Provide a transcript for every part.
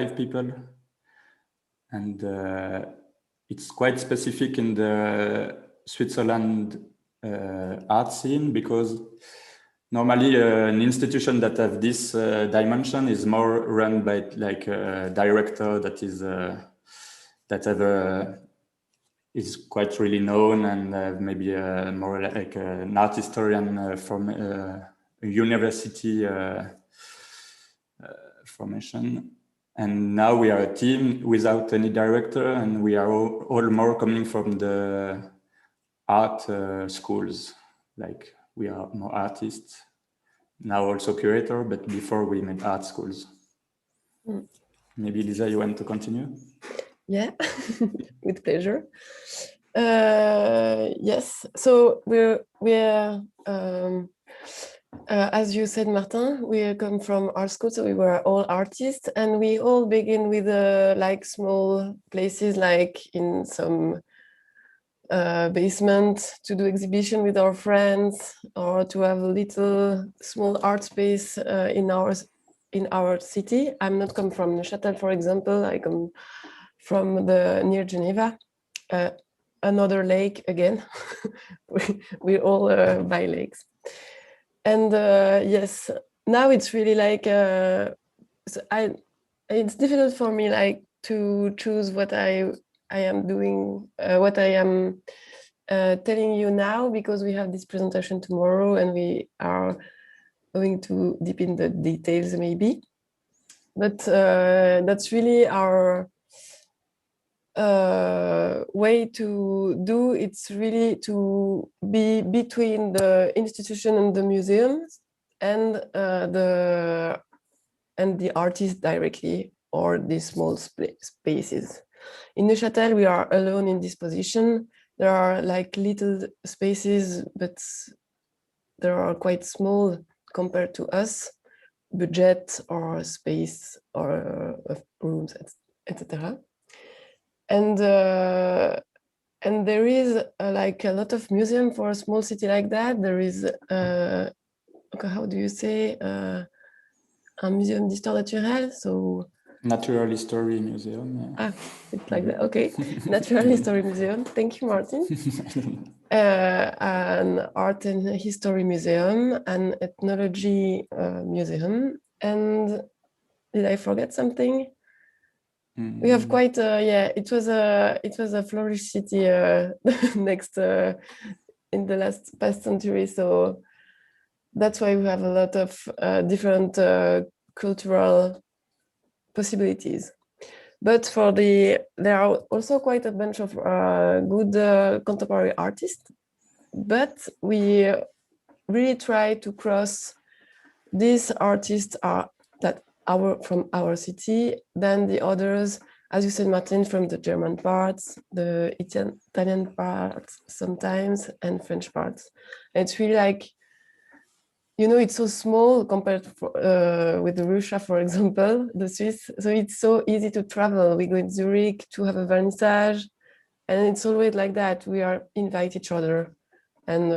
people. And it's quite specific in the Switzerland art scene, because normally an institution that have this dimension is more run by like a director that is is quite really known, and maybe more like an art historian from a university formation. And now we are a team without any director, and we are all more coming from the art schools. Like we are more artists, now also curator, but before we made art schools. Mm. Maybe Lisa, you want to continue? Yeah, with pleasure. Yes, so we're as you said, Martin, we come from art school, so we were all artists, and we all begin with like small places, like in some basement, to do exhibition with our friends, or to have a little small art space in our city. I'm not come from Neuchâtel, for example. I come from near Geneva, another lake again. we all by lakes. And yes, now it's really like so it's difficult for me like to choose what I am doing, what I am telling you now, because we have this presentation tomorrow and we are going to deep in the details maybe. But that's really our way to do. It's really to be between the institution and the museums and the artist directly, or these small spaces. In Neuchâtel, we are alone in this position. There are like little spaces, but they are quite small compared to us, budget or space or rooms, etc. And there is like a lot of museum for a small city like that. There is, okay, how do you say, un muséum d'histoire naturelle? So Natural History Museum. Yeah. Ah, it's like that. Okay, Natural History Museum. Thank you, Martin. An art and history museum, an ethnology museum, and did I forget something? We have quite yeah. It was a flourish city next in the past century, so that's why we have a lot of different cultural possibilities. But there are also quite a bunch of good contemporary artists. But we really try to cross these artists from our city, then the others, as you said, Martin, from the German parts, the Italian parts sometimes, and French parts. And it's really like, you know, it's so small compared with Russia, for example, the Swiss. So it's so easy to travel. We go in Zurich to have a vernissage, and it's always like that. We invite each other, and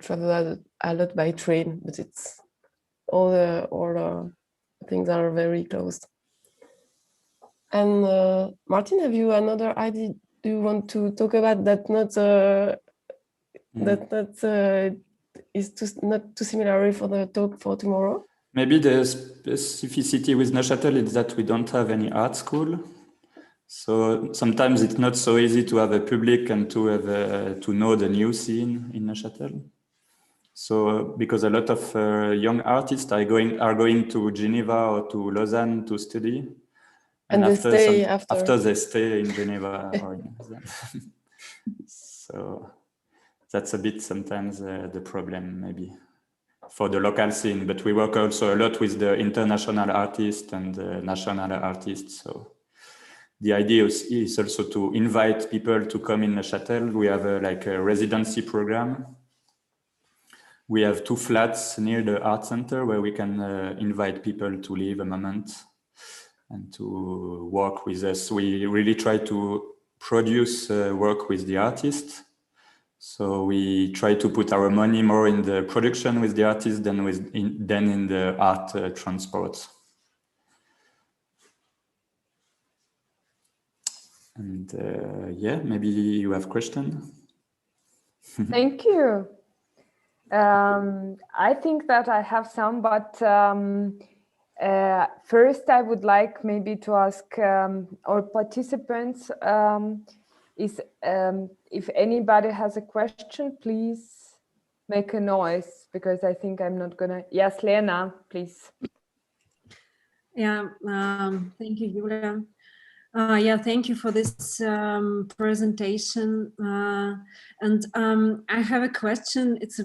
travel a lot by train. But it's all things are very close. And Martin, have you another idea? Do you want to talk about that? Is not too similar for the talk for tomorrow? Maybe the specificity with Neuchâtel is that we don't have any art school. So sometimes it's not so easy to have a public and to have to know the new scene in Neuchâtel. So because a lot of young artists are going to Geneva or to Lausanne to study, and after they stay in Geneva or in Lausanne. So that's a bit sometimes the problem maybe for the local scene, but we work also a lot with the international artists and the national artists. So the idea is also to invite people to come in Neuchâtel. We have like a residency program. We have 2 flats near the art center where we can invite people to live a moment and to work with us. We really try to produce work with the artists. So we try to put our money more in the production with the artists than in the art transport. And yeah, maybe you have question. Thank you. I think that I have some, but first I would like maybe to ask our participants if anybody has a question, please make a noise, because I think I'm not gonna. Yes, Lena, please. Yeah, thank you, Julia. Yeah, thank you for this presentation. And I have a question. It's,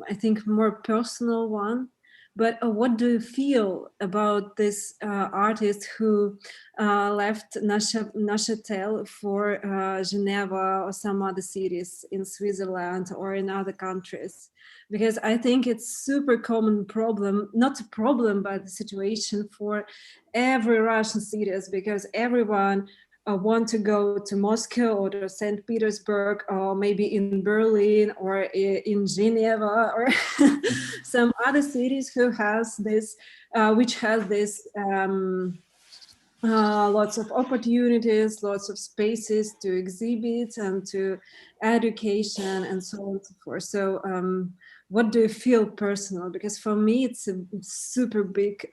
I think, more personal one. But what do you feel about this artist who left Neuchâtel for Geneva or some other cities in Switzerland or in other countries? Because I think it's super common problem, not a problem, but the situation for every Russian cities, because everyone want to go to Moscow or to St. Petersburg or maybe in Berlin or in Geneva or some other cities who has this, which has this lots of opportunities, lots of spaces to exhibit and to education and so on and so forth. So what do you feel personal? Because for me, it's a super big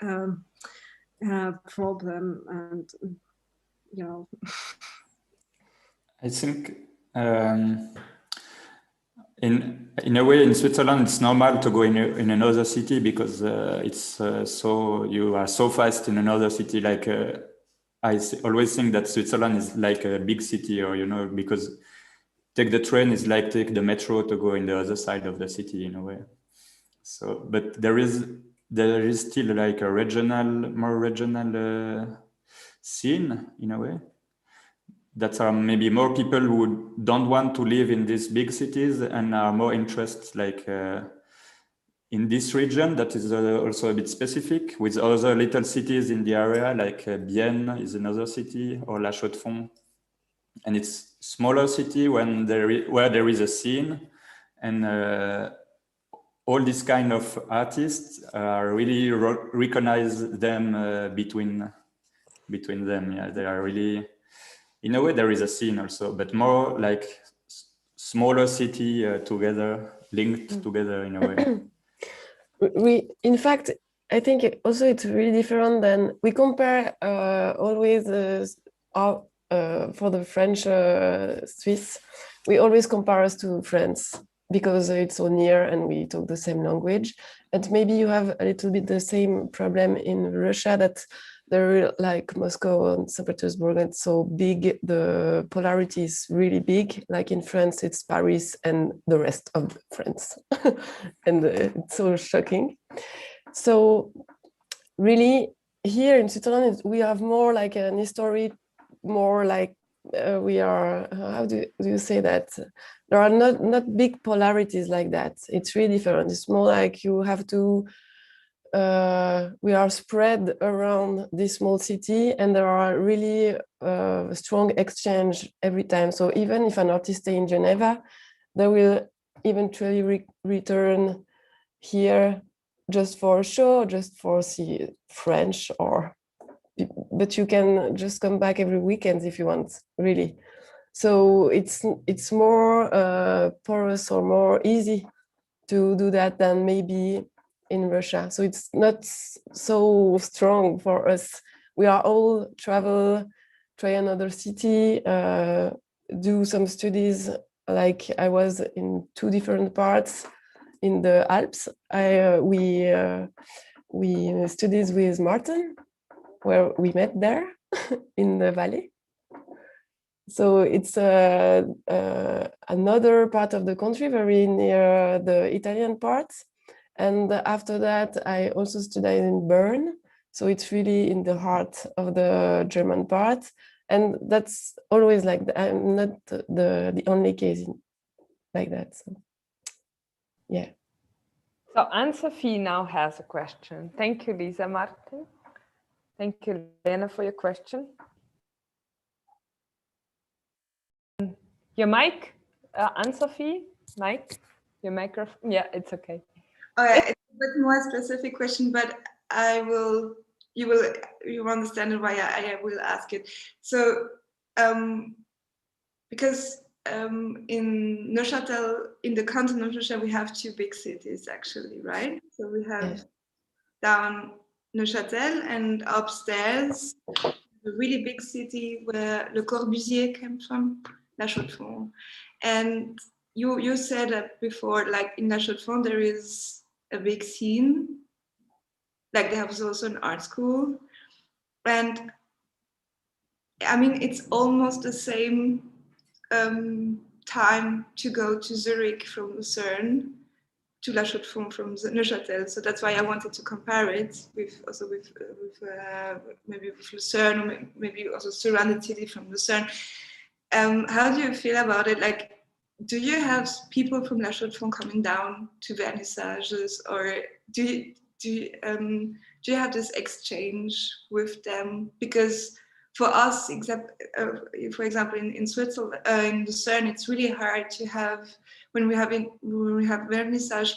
problem, and you know. I think in a way in Switzerland it's normal to go in another city because it's so you are so fast in another city. Like I always think that Switzerland is like a big city, or because take the train is like take the metro to go in the other side of the city in a way. So, but there is still like a more regional scene in a way. That are maybe more people who don't want to live in these big cities and are more interested like in this region that is also a bit specific with other little cities in the area, like Bienne is another city, or La Chaux-de-Fonds. And it's smaller city where there is a scene, and all these kind of artists really recognize them between them. Yeah, they are really, in a way, there is a scene also, but more like smaller city together, linked together in a way. In fact, I think also it's really different than we compare always for the French Swiss. We always compare us to France because it's so near and we talk the same language. And maybe you have a little bit the same problem in Russia, that they're like Moscow and St. Petersburg, it's so big, the polarity is really big. Like in France, it's Paris and the rest of France. And it's so shocking. So really here in Switzerland, we have more like an history, more like we are, how do you say that? There are not big polarities like that. It's really different. It's more like you have to, we are spread around this small city, and there are really strong exchange every time. So even if an artist stays in Geneva, they will eventually return here just for a show, just for see French, but you can just come back every weekend if you want, really. So it's more porous or more easy to do that than maybe in Russia. So it's not so strong for us. We are all travel, try another city, do some studies. Like I was in 2 different parts in the Alps. We studied with Martin, where we met there in the valley. So it's another part of the country, very near the Italian part. And after that, I also studied in Bern. So it's really in the heart of the German part. And that's always like that. I'm not the only case like that. So, yeah. So Anne-Sophie now has a question. Thank you, Lisa Martin. Thank you, Lena, for your question. Your mic, Anne-Sophie, mic, your microphone. Yeah, it's okay. It's a bit more specific question, but you understand why I will ask it. So because in Neuchâtel, in the canton of Neuchâtel, we have two big cities actually, right? So we have down Neuchâtel and upstairs a really big city where Le Corbusier came from, La Chaux-de-Fonds. And you said that before, like in La Chaux-de-Fonds there is a big scene, like they have also an art school, and I mean it's almost the same time to go to Zurich from Lucerne to La Chaux-de-Fonds from Neuchâtel. So that's why I wanted to compare it with maybe with Lucerne, or maybe also surrounded city from Lucerne. How do you feel about it? Like, do you have people from La Chaux-de-Fonds coming down to vernissages, or do you have this exchange with them? Because for us, for example, in Switzerland, in Lucerne, it's really hard to have when we have vernissage.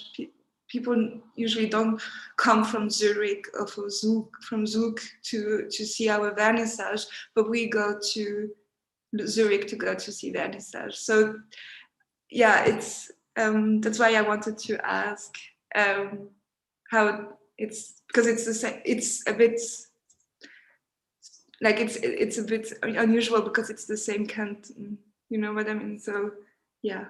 People usually don't come from Zurich or from Zug to see our vernissage, but we go to Zurich to go to see vernissage. So yeah, it's that's why I wanted to ask how it's, because it's the same. It's a bit like it's a bit unusual because it's the same canton. You know what I mean? So yeah.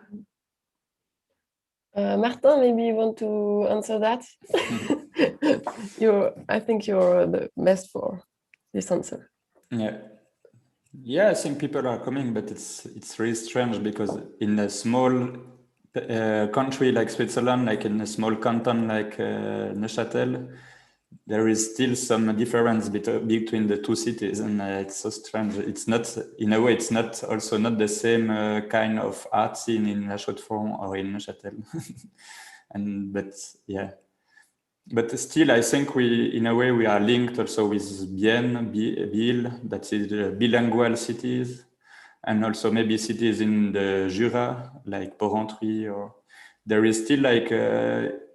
Martin, maybe you want to answer that? I think you're the best for this answer. Yeah, I think people are coming, but it's really strange because in a small country like Switzerland, like in a small canton like Neuchâtel, there is still some difference between the two cities, and it's so strange. It's not, in a way, it's not also not the same kind of art scene in La Chaux-de-Fonds or in Neuchâtel. But still, I think in a way, we are linked also with Bienne, Biel, that is bilingual cities, and also maybe cities in the Jura, like Porrentruy, or there is still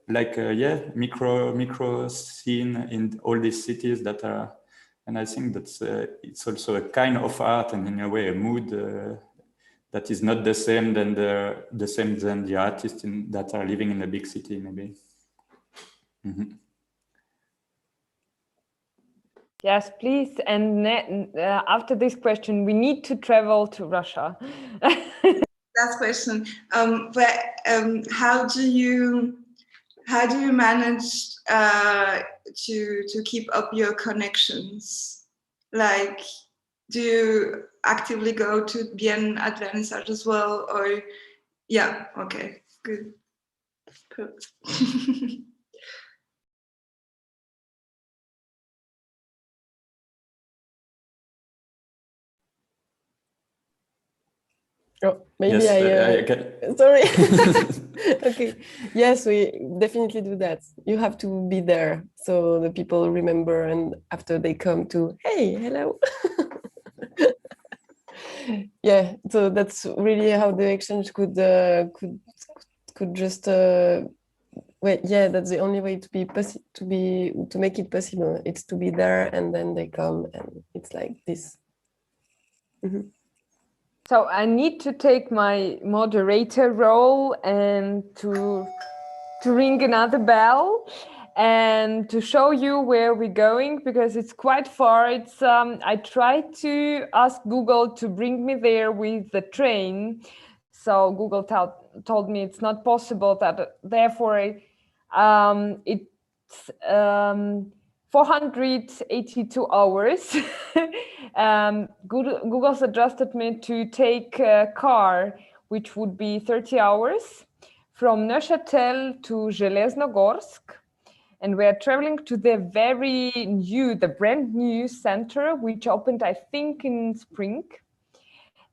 micro scene in all these cities that are, and I think that's it's also a kind of art, and in a way a mood that is not the same than the artists that are living in a big city, maybe. Mm-hmm. Yes, please. And after this question, we need to travel to Russia. Last question. How do you manage to keep up your connections? Like, do you actively go to Bienne at vernissage as well, or yeah? Okay, good. Oh, maybe yes, I can... sorry. Okay. Yes, we definitely do that. You have to be there so the people remember, and after they come to, hey, hello. Yeah. So that's really how the exchange could just. Wait, yeah, that's the only way to make it possible. It's to be there, and then they come, and it's like this. Mm-hmm. So I need to take my moderator role and to ring another bell and to show you where we're going, because it's quite far. It's I tried to ask Google to bring me there with the train. So Google told me it's not possible, that therefore it's 482 hours. Google suggested me to take a car, which would be 30 hours from Neuchâtel to Zheleznogorsk. And we are traveling to the brand new center, which opened, I think, in spring.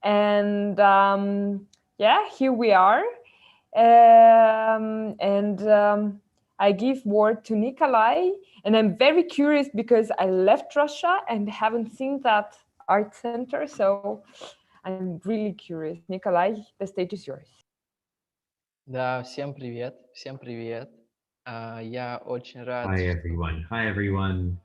And here we are. I give word to Nikolai, and I'm very curious because I left Russia and haven't seen that art center. So I'm really curious. Nikolai, the stage is yours. Да, всем привет, всем привет. Я очень рад. Hi everyone. Hi everyone.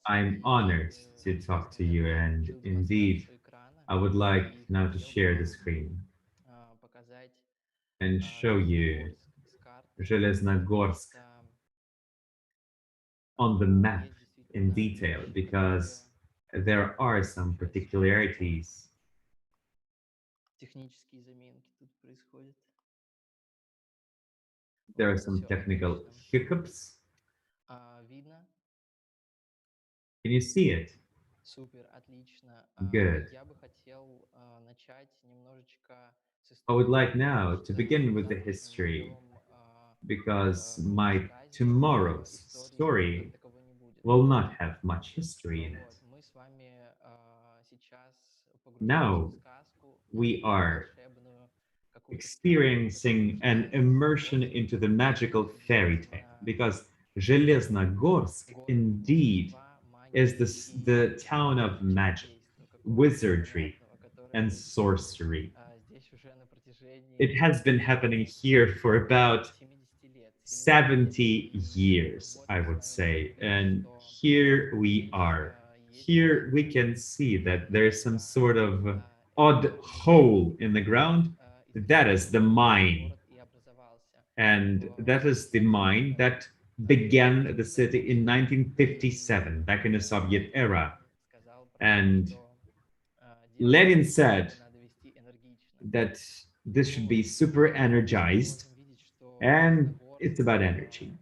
I'm honored to talk to you, and indeed, I would like now to share the screen and show you Zheleznogorsk on the map in detail, because there are some particularities. There are some technical hiccups. Can you see it? Good. I would like now to begin with the history, because my tomorrow's story will not have much history in it. Now we are experiencing an immersion into the magical fairy tale, because Zheleznogorsk indeed is the town of magic, wizardry, and sorcery. It has been happening here for about 70 years, I would say. And here we are. Here we can see that there's some sort of odd hole in the ground. That is the mine. And that is the mine that began the city in 1957, back in the Soviet era. And Lenin said that this should be super energized, and it's about energy.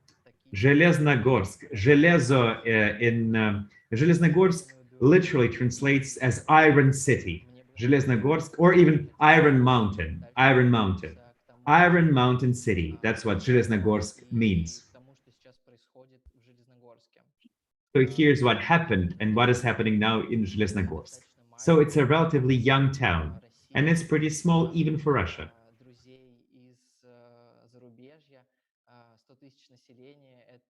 Zheleznogorsk, Żelezo Zheleznogorsk literally translates as Iron City. Zheleznogorsk, or even Iron Mountain, Iron Mountain. Iron Mountain City, that's what Zheleznogorsk means. So here's what happened and what is happening now in Zheleznogorsk. So it's a relatively young town, and it's pretty small even for Russia.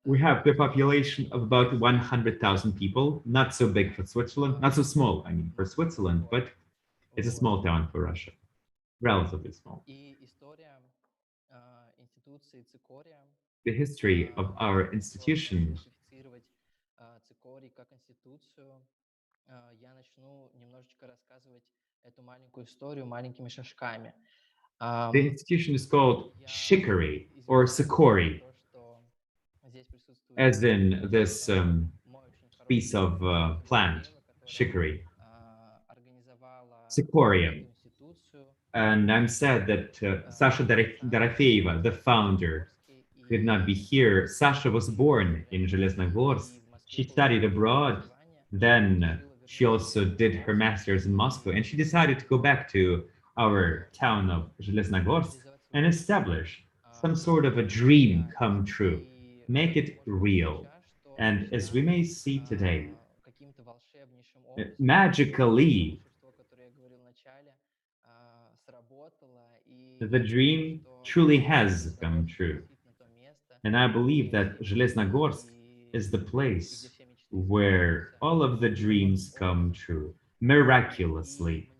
We have the population of about 100,000 people, not so big for Switzerland, not so small, I mean, for Switzerland, but it's a small town for Russia, relatively small. The history of our institution the institution is called Chicory or Chicory, as in this piece of plant, chicory, Cicorium. And I'm sad that Sasha Dorofeeva, the founder, could not be here. Sasha was born in Zheleznogorsk. She studied abroad. Then she also did her master's in Moscow, and she decided to go back to our town of Zheleznogorsk and establish some sort of a dream come true, make it real. And as we may see today, magically, the dream truly has come true. And I believe that Zheleznogorsk is the place where all of the dreams come true, miraculously.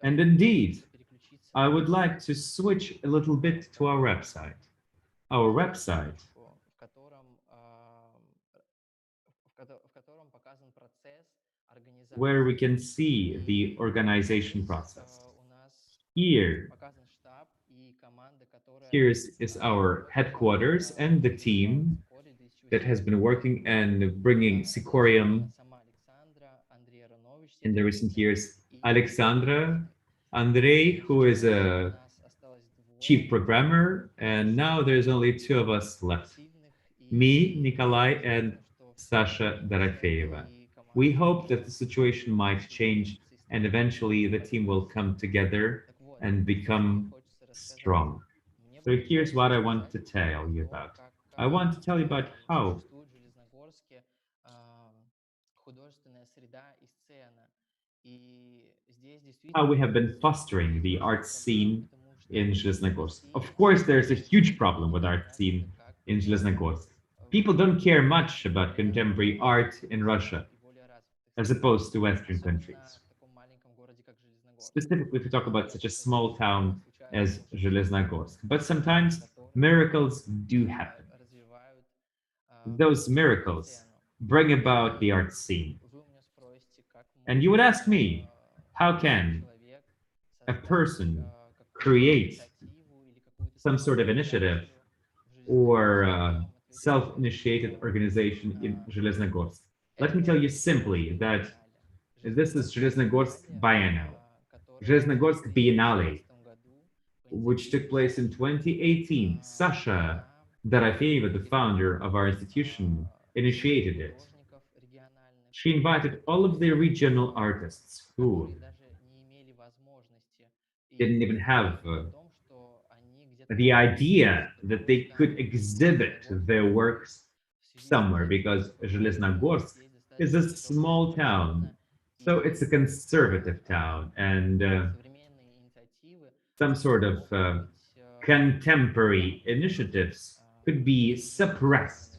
And indeed, I would like to switch a little bit to our website. Our website where we can see the organization process. Here is our headquarters and the team that has been working and bringing Cicorium in the recent years. Alexandra, Andrei, who is a chief programmer, and now there's only two of us left. Me, Nikolai, and Sasha Dorofeeva. We hope that the situation might change and eventually the team will come together and become strong. So here's what I want to tell you about. I want to tell you about how we have been fostering the art scene in Zheleznogorsk. Of course, there's a huge problem with art scene in Zheleznogorsk. People don't care much about contemporary art in Russia, as opposed to Western countries. Specifically, if we talk about such a small town as Zheleznogorsk. But sometimes miracles do happen. Those miracles bring about the art scene. And you would ask me, how can a person create some sort of initiative or self-initiated organization in Zheleznogorsk? Let me tell you simply that this is Zheleznogorsk Biennale, Zheleznogorsk Biennale, which took place in 2018. Sasha Dorofeeva, the founder of our institution, initiated it. She invited all of the regional artists who didn't even have the idea that they could exhibit their works somewhere, because Zheleznogorsk is a small town. So it's a conservative town, and some sort of contemporary initiatives could be suppressed.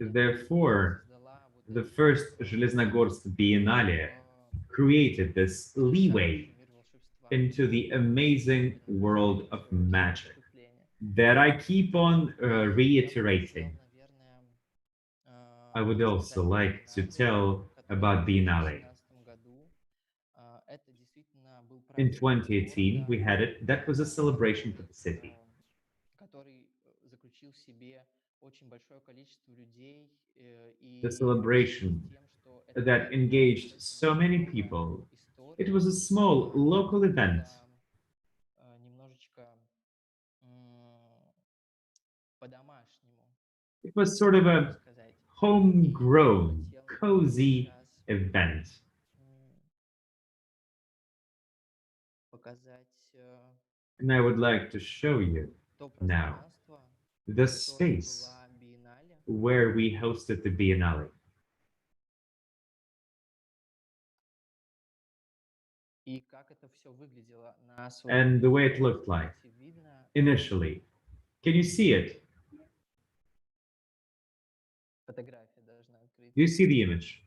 Therefore, the first Zheleznogorsk Biennale created this leeway into the amazing world of magic that I keep on reiterating. I would also like to tell about Biennale. In 2018, we had it. That was a celebration for the city. The celebration that engaged so many people. It was a small local event. It was sort of a homegrown, cozy event. And I would like to show you now the space where we hosted the Biennale. And the way it looked like initially. Can you see it? Do you see the image?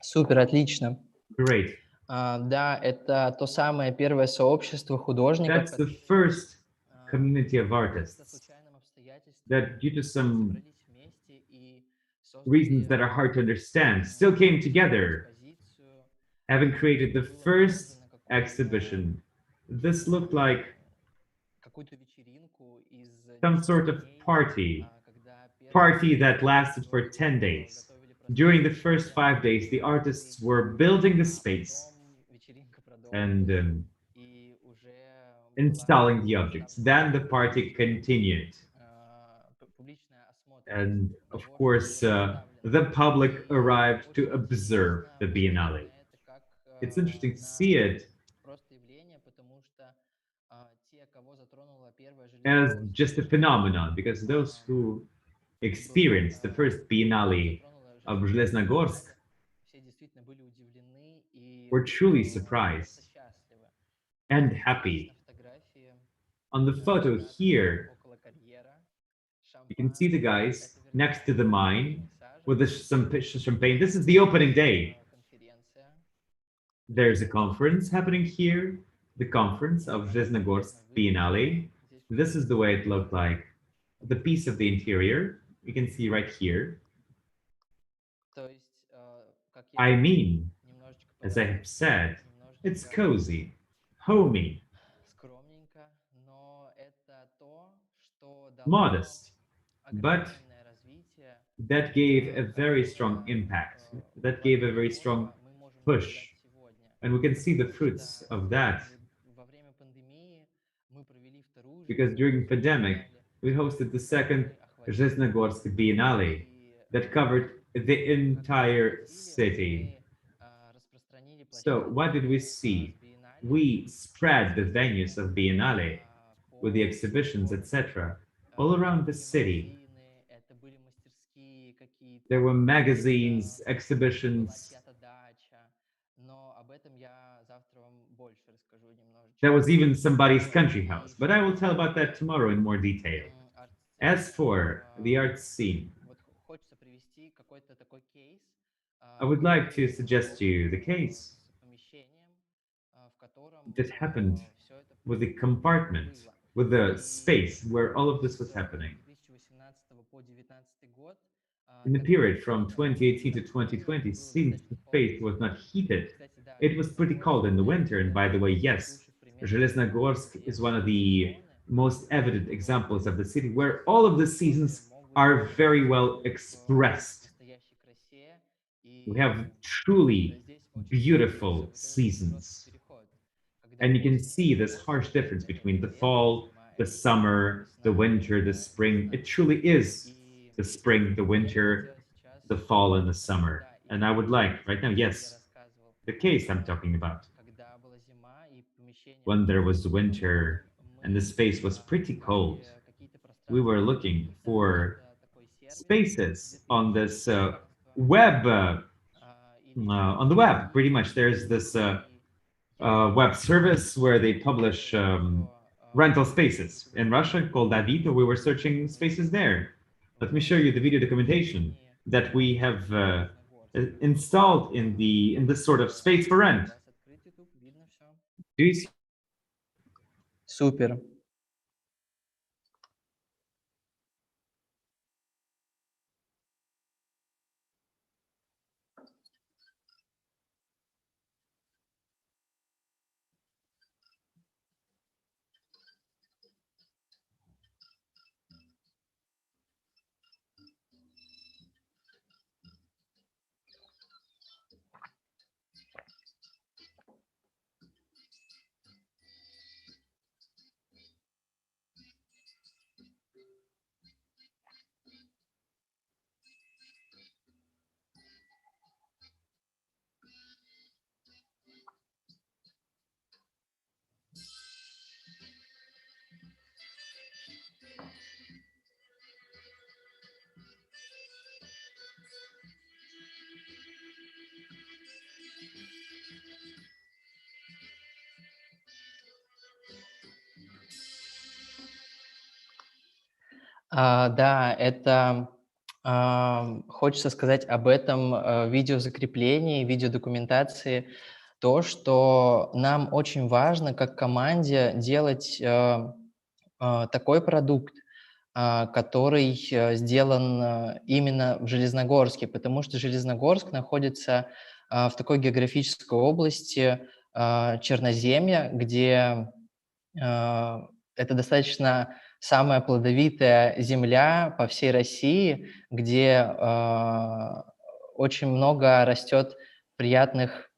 Супер, отлично. Great. Да, это то самое первое сообщество художников. That's the first community of artists that, due to some reasons that are hard to understand, still came together, having created the first exhibition. This looked like some sort of party that lasted for 10 days. During the first 5 days, the artists were building the space and installing the objects. Then the party continued. And of course, the public arrived to observe the Biennale. It's interesting to see it as just a phenomenon, because those who experienced the first Biennale of Zheleznogorsk were truly surprised and happy. On the photo here, you can see the guys next to the mine with some champagne. This is the opening day. There's a conference happening here, the conference of Zheleznogorsk Biennale. This is the way it looked like. The piece of the interior, you can see right here. I mean, as I have said, it's cozy, homey, modest, but that gave a very strong impact. That gave a very strong push. And we can see the fruits of that. Because during the pandemic, we hosted the second Zheleznogorsk Biennale that covered the entire city. So what did we see? We spread the venues of Biennale with the exhibitions, etc., all around the city. There were magazines, exhibitions. There was even somebody's country house, but I will tell about that tomorrow in more detail. As for the art scene, I would like to suggest to you the case that happened with the compartment with the space where all of this was happening. In the period from 2018 to 2020, since the space was not heated, it was pretty cold in the winter. And by the way, yes, Zheleznogorsk is one of the most evident examples of the city where all of the seasons are very well expressed. We have truly beautiful seasons. And you can see this harsh difference between the fall, the summer, the winter, the spring. It truly is the spring, the winter, the fall, and the summer. And I would like right now, yes, the case I'm talking about. When there was winter and the space was pretty cold, we were looking for spaces on this web, on the web. Pretty much, there's this web service where they publish rental spaces in Russia called Avito. We were searching spaces there. Let me show you the video documentation that we have installed in this sort of space for rent. Do you see? Супер. Да, это хочется сказать об этом видеозакреплении, видеодокументации, то, что нам очень важно как команде делать такой продукт, который сделан именно в Железногорске, потому что Железногорск находится в такой географической области Черноземья, где это достаточно самая плодовитая земля по всей России, где очень много растет приятных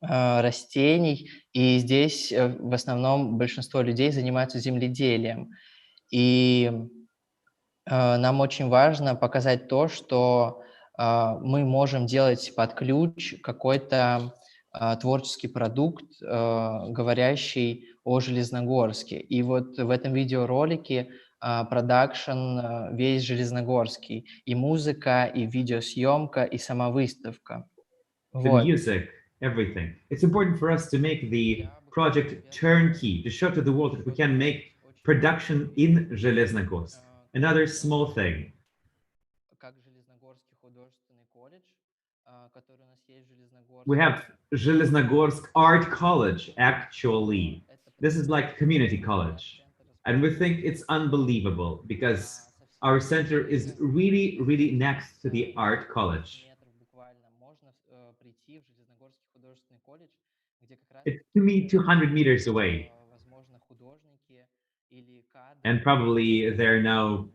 растений, и здесь в основном большинство людей занимаются земледелием. И нам очень важно показать то, что мы можем делать под ключ какой-то творческий продукт, говорящий о Железногорске. И вот в этом видеоролике продакшн весь железногорский. И музыка, и видеосъемка, и сама выставка. The music, everything. It's important for us to make the project turnkey, to show to the world that we can make production in Zheleznogorsk. Another small thing. We have Zheleznogorsk Art College, actually. This is like community college. And we think it's unbelievable because our center is really, really next to the art college. It's 200 meters away. And probably they're now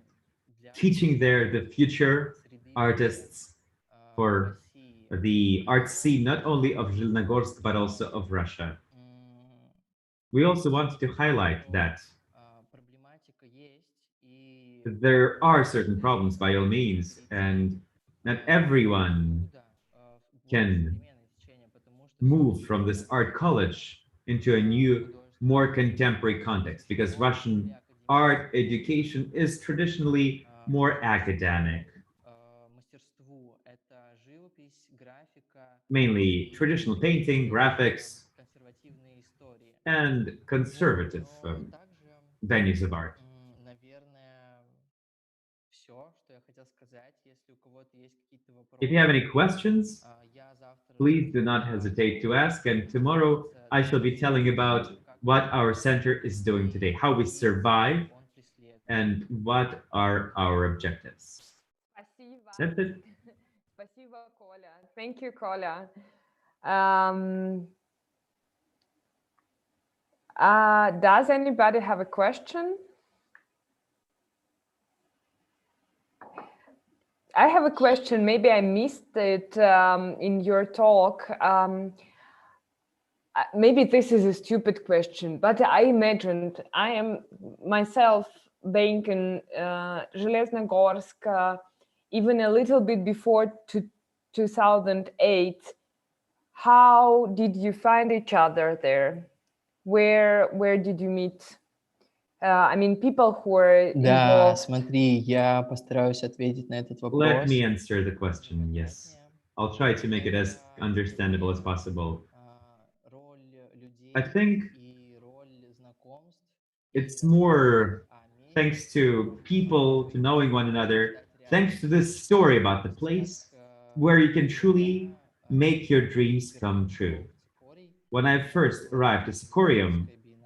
teaching there the future artists for the art scene, not only of Zhelenogorsk, but also of Russia. We also want to highlight that there are certain problems by all means, and not everyone can move from this art college into a new, more contemporary context, because Russian art education is traditionally more academic, mainly traditional painting, graphics, and conservative venues of art. If you have any questions, please do not hesitate to ask. And tomorrow I shall be telling about what our center is doing today, how we survive, and what are our objectives. Спасибо. That's it. Спасибо, Коля. Thank you, Коля. Does anybody have a question? I have a question. Maybe I missed it in your talk. Maybe this is a stupid question, but I imagined I am myself being in Zheleznogorsk even a little bit before 2008. How did you find each other there? Where did you meet? I mean, people who were Да, involved. смотри, я постараюсь ответить на этот вопрос. Let me answer the question. Yes, I'll try to make it as understandable as possible. I think it's more thanks to people, to knowing one another, thanks to this story about the place where you can truly make your dreams come true. When I first arrived at Chicory,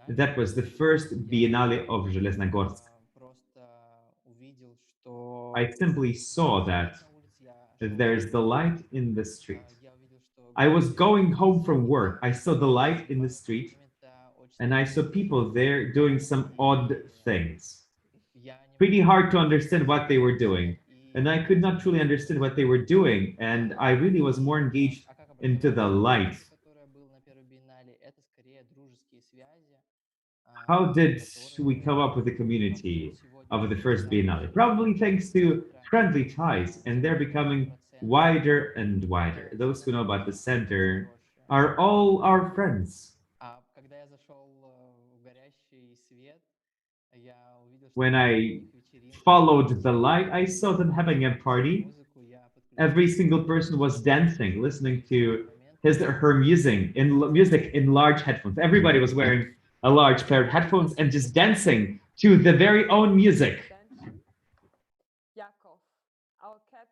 that was the first biennale of Zheleznogorsk. I simply saw that there's the light in the street. I was going home from work. I saw the light in the street, and I saw people there doing some odd things. Pretty hard to understand what they were doing. And I could not truly understand what they were doing. And I really was more engaged into the light. How did we come up with the community of the first Biennale? Probably thanks to friendly ties, and they're becoming wider and wider. Those who know about the center are all our friends. When I followed the light, I saw them having a party. Every single person was dancing, listening to his or her music in large headphones. Everybody was wearing a large pair of headphones and just dancing to the very own music. Yakov, our cat,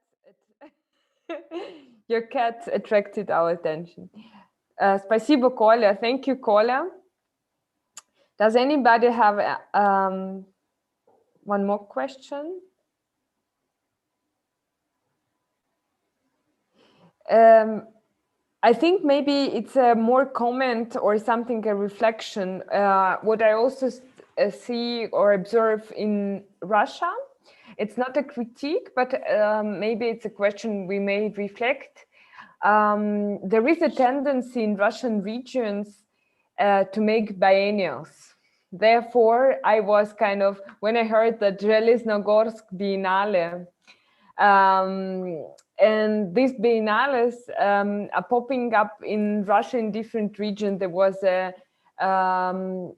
your cat attracted our attention. Спасибо, Коля. Thank you, Коля. Does anybody have one more question? I think maybe it's a more comment or something, a reflection. What I also see or observe in Russia, it's not a critique, but maybe it's a question we may reflect. There is a tendency in Russian regions to make biennials. Therefore, I was kind of, when I heard the Zheleznogorsk Biennale, and these biennales are popping up in Russia in different regions. There was a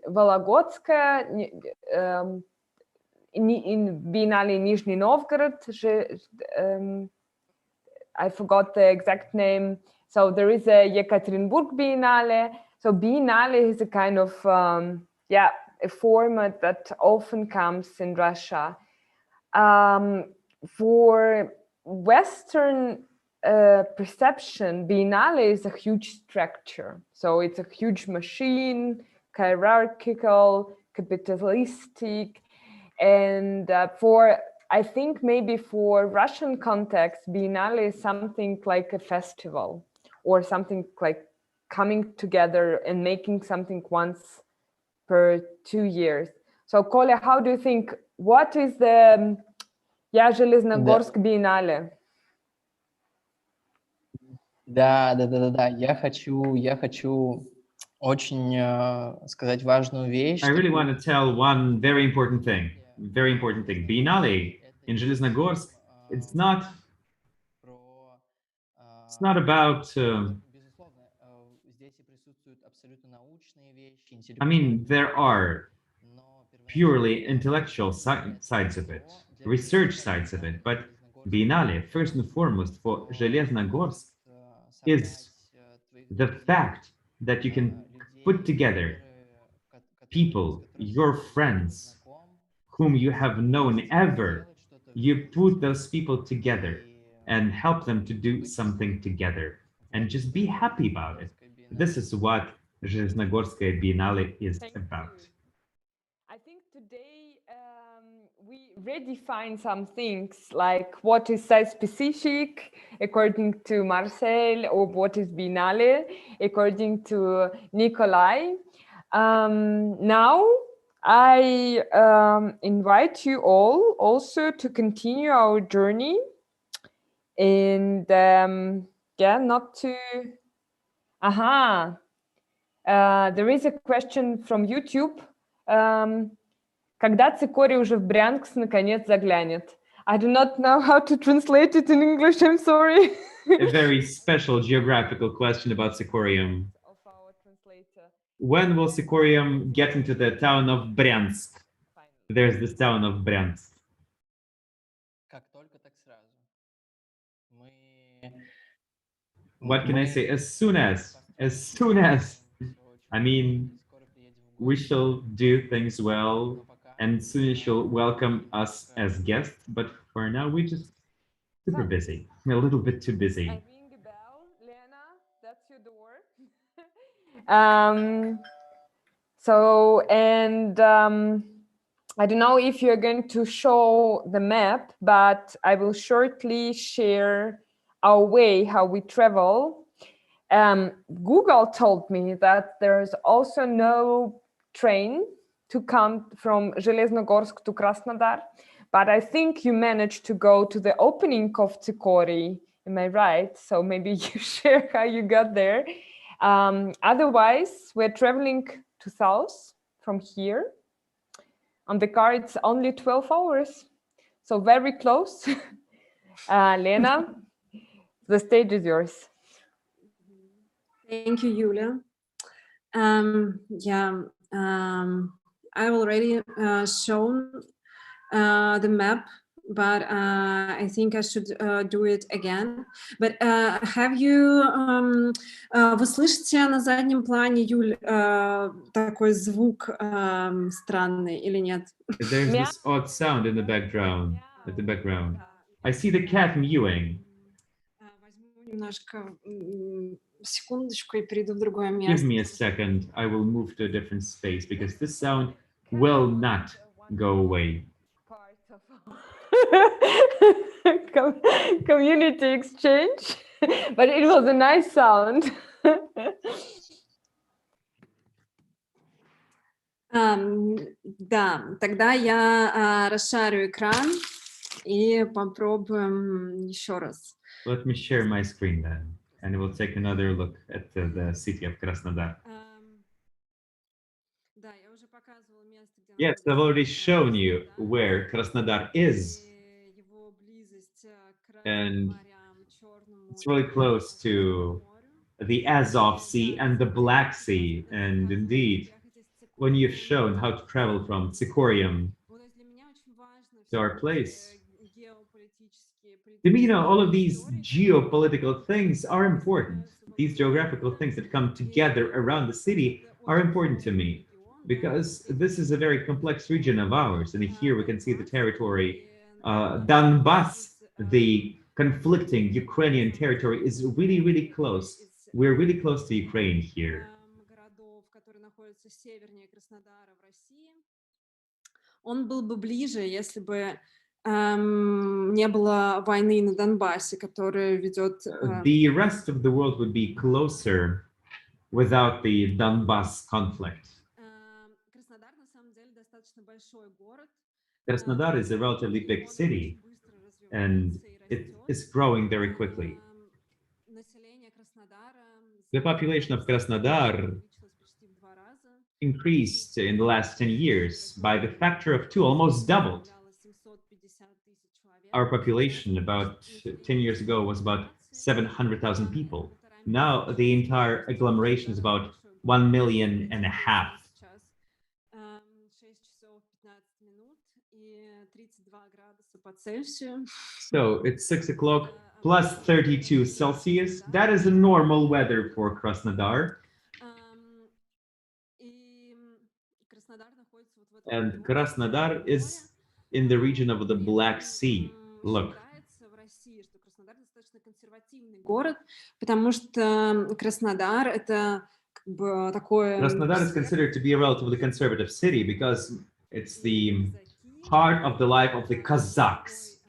Volогодska in Biennale in Nizhny Novgorod. I forgot the exact name. So there is a Yekaterinburg Biennale. So Biennale is a kind of, a format that often comes in Russia. For Western perception, Biennale is a huge structure. So it's a huge machine, hierarchical, capitalistic. And I think maybe for Russian context, Biennale is something like a festival or something like coming together and making something once per 2 years. So Kolya, how do you think, what is the Zheleznogorsk Biennale? Да. Я хочу очень сказать важную вещь. I really want to tell one very important thing. Biennale in Zheleznogorsk, it's not about I mean, there are purely intellectual sides of it, research sides of it, but Biennale, first and foremost for Zheleznogorsk, is the fact that you can put together people, your friends, whom you have known ever you put those people together and help them to do something together and just be happy about it. This is what Железногорская Biennale is about. I think today we redefine some things like what is site specific according to Marcel, or what is Biennale according to Nikolai. Now I invite you all also to continue our journey, and yeah, not to. There is a question from YouTube. Когда Цикорий уже в Брянск наконец заглянет? I do not know how to translate it in English, I'm sorry. A very special geographical question about Chicory. Of our translator. When will Chicory get into the town of Bryansk? There's this town of Bryansk. Как только, так сразу. What can I say? As soon as. I mean, we shall do things well, and soon she'll welcome us as guests. But for now, we're just super busy. We're a little bit too busy. I ring a bell, Lena. That's your door. I don't know if you're going to show the map, but I will shortly share our way, how we travel. Google told me that there's also no train to come from Железногорsk to Krasnodar, but I think you managed to go to the opening of Chicory. Am I right? So maybe you share how you got there. Otherwise, we're traveling to south from here. On the car, it's only 12 hours, so very close. Lena, the stage is yours. Thank you, Julia. I already shown the map, but I think I should do it again. But have you... Вы слышите на заднем плане, Юль, такой звук странный или нет? There's this odd sound in the background. I see the cat mewing. Возьму немножко секундочку и перейду в другое место. Give me a second. I will move to a different space because this sound will not go away. Community exchange, but it was a nice sound. Да, тогда я расшарю экран и попробуем еще раз. Let me share my screen then, and we'll take another look at the city of Krasnodar. Да, я уже показывала место, где Yes, I've already shown you where Krasnodar is, его близость к and морям, Черному it's really close to the Azov Sea and the Black Sea. And indeed, when you've shown how to travel from Chicory to our place, to me, all of these geopolitical things are important. These geographical things that come together around the city are important to me, because this is a very complex region of ours. And here we can see the territory, Donbass, the conflicting Ukrainian territory, is really, really close. We're really close to Ukraine here. Он был бы ближе, если бы не было войны на Донбассе, которая ведет... The rest of the world would be closer without the Donbass conflict. Краснодар, на самом деле, достаточно большой город. Krasnodar is a relatively big city, and it is growing very quickly. The population of Krasnodar increased in the last 10 years by the factor of 2, almost doubled. Our population about 10 years ago was about 700,000 people. Now the entire agglomeration is about 1.5 million. So it's 6 o'clock plus 32 Celsius. That is a normal weather for Krasnodar. And Krasnodar is in the region of the Black Sea. Look. Город, потому что Краснодар это как бы такое. Krasnodar is considered to be a relatively conservative city because it's the heart of the life of the Kazakhs.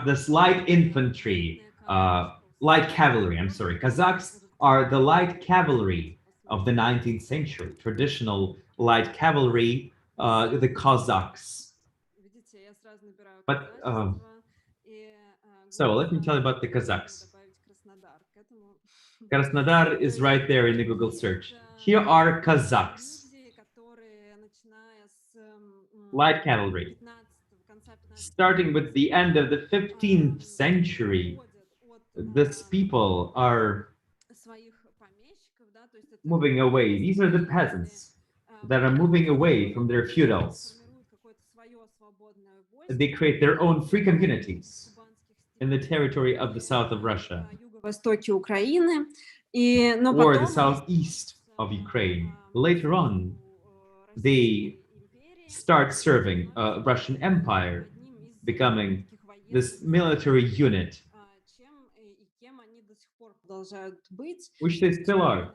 This light infantry, light cavalry, I'm sorry. Kazakhs are the light cavalry of the 19th century, traditional light cavalry, the Kazakhs. But so let me tell you about the Kazakhs. Krasnodar is right there in the Google search. Here are Kazakhs, light cavalry. Starting with the end of the 15th century, these people are moving away. These are the peasants that are moving away from their feudals. They create their own free communities in the territory of the south of Russia or the southeast of Ukraine. Later on, they start serving Russian Empire, becoming this military unit, which they still are.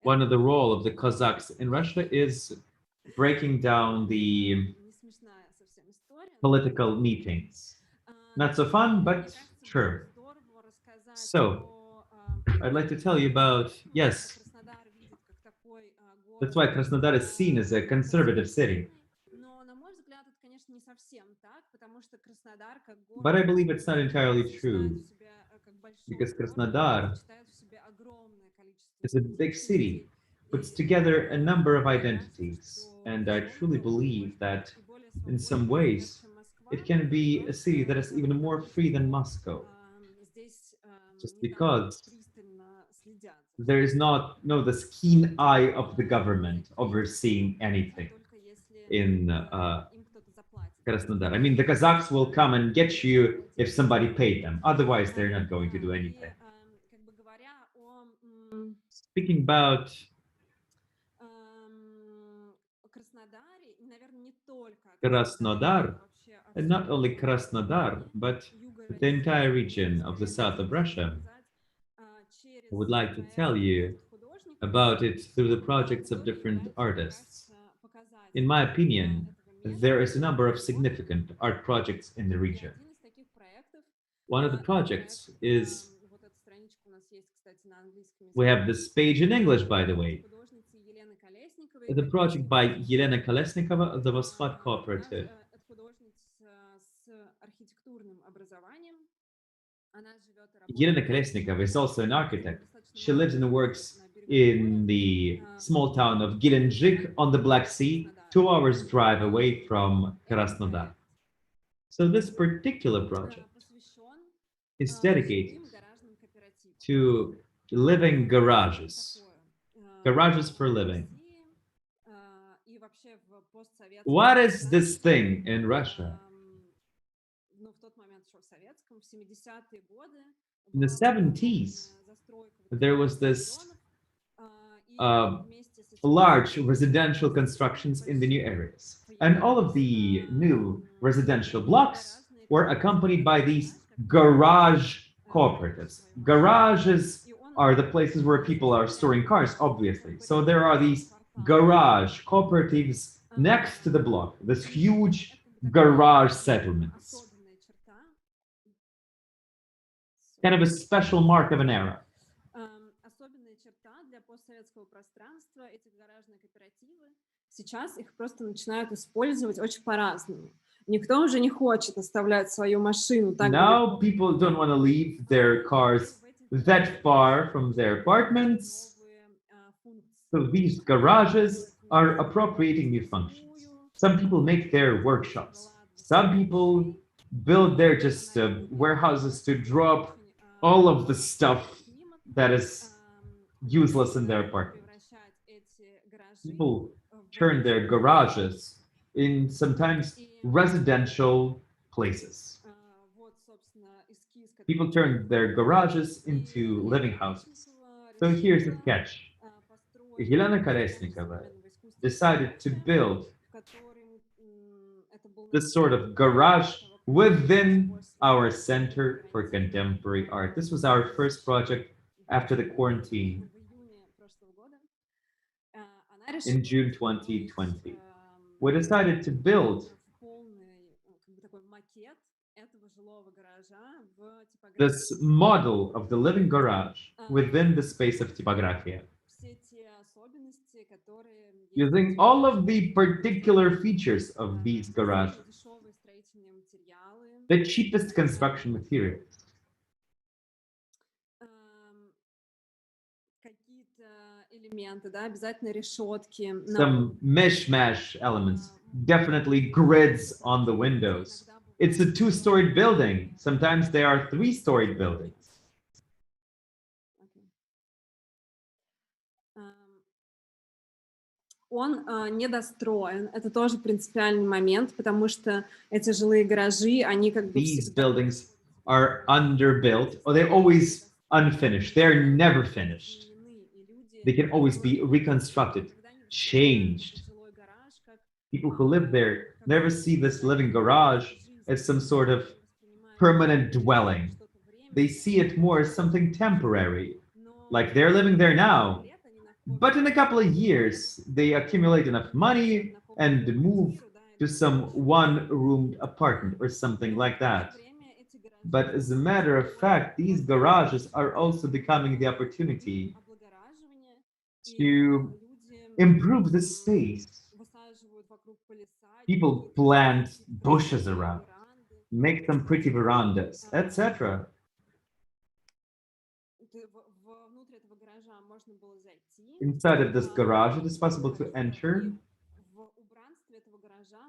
One of the role of the Kazakhs in Russia is breaking down the political meetings. Not so fun, but true. So, I'd like to tell you about, yes, that's why Krasnodar is seen as a conservative city. But I believe it's not entirely true, because Krasnodar is a big city, puts together a number of identities, and I truly believe that in some ways it can be a city that is even more free than Moscow, just because there is not this keen eye of the government overseeing anything in Krasnodar. I mean, the Kazakhs will come and get you if somebody paid them. Otherwise, they're not going to do anything. Speaking about Krasnodar, and not only Krasnodar, but the entire region of the south of Russia, I would like to tell you about it through the projects of different artists. In my opinion, there is a number of significant art projects in the region. One of the projects is, we have this page in English, by the way, the project by Yelena Kolesnikova of the Voskhod Cooperative. Yelena Kolesnikova is also an architect. She lives and works in the small town of Gelendzhik on the Black Sea, 2 hours drive away from Krasnodar. So this particular project is dedicated to living garages, garages for living. What is this thing in Russia? In the 70s, there was this large residential constructions in the new areas. And all of the new residential blocks were accompanied by these garage cooperatives. Garages are the places where people are storing cars, obviously. So there are these garage cooperatives next to the block, this huge garage settlements. Kind of a special mark of an era. Сейчас их просто начинают использовать очень по-разному. Никто уже не хочет оставлять свою машину так. Now people don't want to leave their cars that far from their apartments. So these garages are appropriating new functions. Some people make their workshops. Some people build their just warehouses to drop all of the stuff that is useless in their apartment. People turn their garages in sometimes residential places. People turn their garages into living houses. So here's a sketch. Елена Kolesnikova decided to build this sort of garage within our Center for Contemporary Art. This was our first project after the quarantine in June 2020. We decided to build this model of the living garage within the space of Typography, using all of the particular features of these garages, the cheapest construction materials, some mishmash elements, definitely grids on the windows. It's a two-storied building. Sometimes they are three-storied buildings. Он недостроен. Это тоже принципиальный момент, потому что эти жилые гаражи, они как бы These buildings are underbuilt, or they're always unfinished. They're never finished. They can always be reconstructed, changed. People who live there never see this living garage as some sort of permanent dwelling. They see it more as something temporary, like they're living there now. But in a couple of years, they accumulate enough money and move to some one-roomed apartment or something like that. But as a matter of fact, these garages are also becoming the opportunity to improve the space. People plant bushes around, make some pretty verandas, etc. Inside of this garage, it is possible to enter,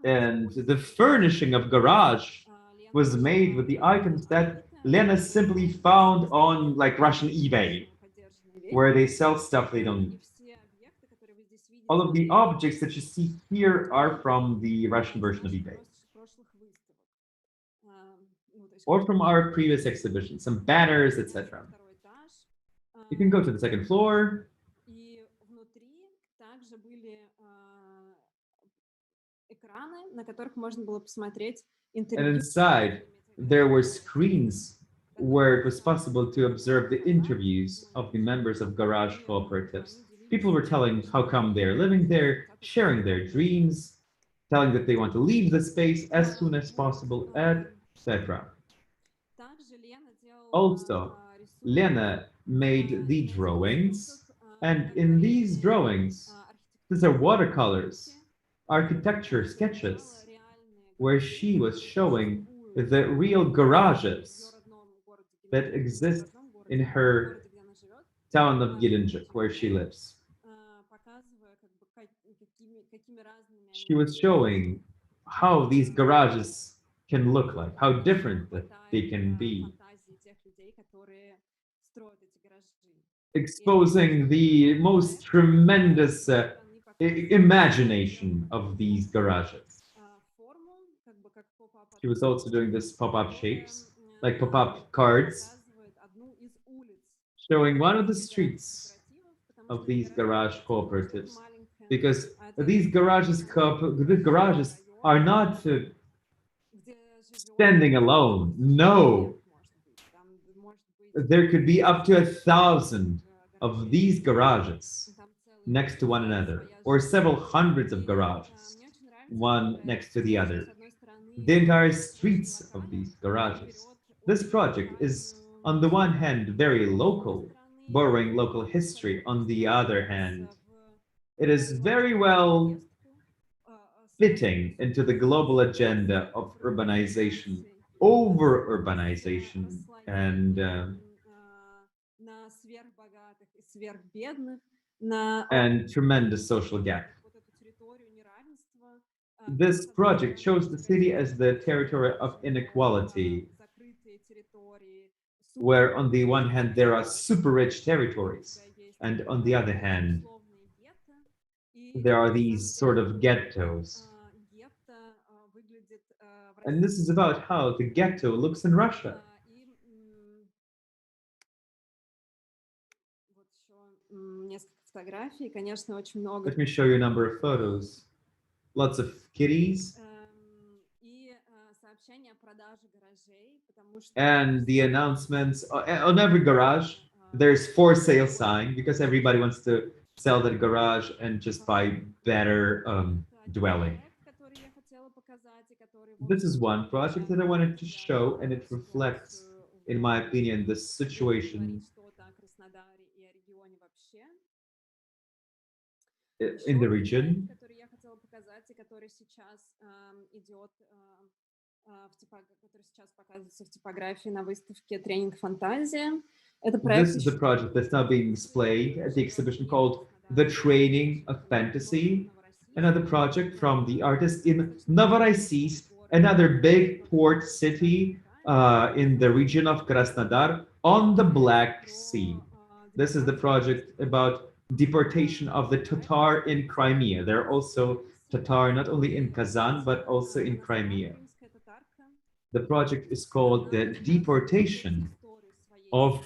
and the furnishing of garage was made with the items that Lena simply found on like Russian eBay, where they sell stuff they don't need. All of the objects that you see here are from the Russian version of eBay, or from our previous exhibition, some banners, etc. You can go to the second floor. And inside, there were screens where it was possible to observe the interviews of the members of garage cooperatives. People were telling how come they're living there, sharing their dreams, telling that they want to leave the space as soon as possible, etc. Also, Lena made the drawings, and in these drawings, these are watercolors, architecture sketches, where she was showing the real garages that exist in her town of Gelendzhik, where she lives. She was showing how these garages can look like, how different that they can be, exposing the most tremendous imagination of these garages. She was also doing this pop-up shapes, like pop-up cards, showing one of the streets of these garage cooperatives, because these garages are not standing alone. No, there could be up to 1,000 of these garages next to one another, or several hundreds of garages, one next to the other. The entire streets of these garages. This project is, on the one hand, very local, borrowing local history. On the other hand, it is very well fitting into the global agenda of urbanization, over-urbanization, and tremendous social gap. This project shows the city as the territory of inequality, where on the one hand there are super rich territories, and on the other hand there are these sort of ghettos. And this is about how the ghetto looks in Russia. фотографий, конечно, очень много. Let me show you a number of photos. Lots of kitties. И сообщения о продаже гаражей, потому что And the announcements on every garage, there's for sale sign because everybody wants to sell that garage and just buy better dwelling. This is one project that I wanted to show, and it reflects, in my opinion, the situation in the region. который я хотела показать и который сейчас идет, который сейчас показывается в типографии на выставке «Тренинг Фантазия». Это проект. This is the project that's now being displayed at the exhibition called The Training of Fantasy. Another project from the artist in Novorossiysk, another big port city in the region of Krasnodar on the Black Sea. This is the project about deportation of the Tatar in Crimea. There are also Tatar not only in Kazan, but also in Crimea. The project is called the deportation of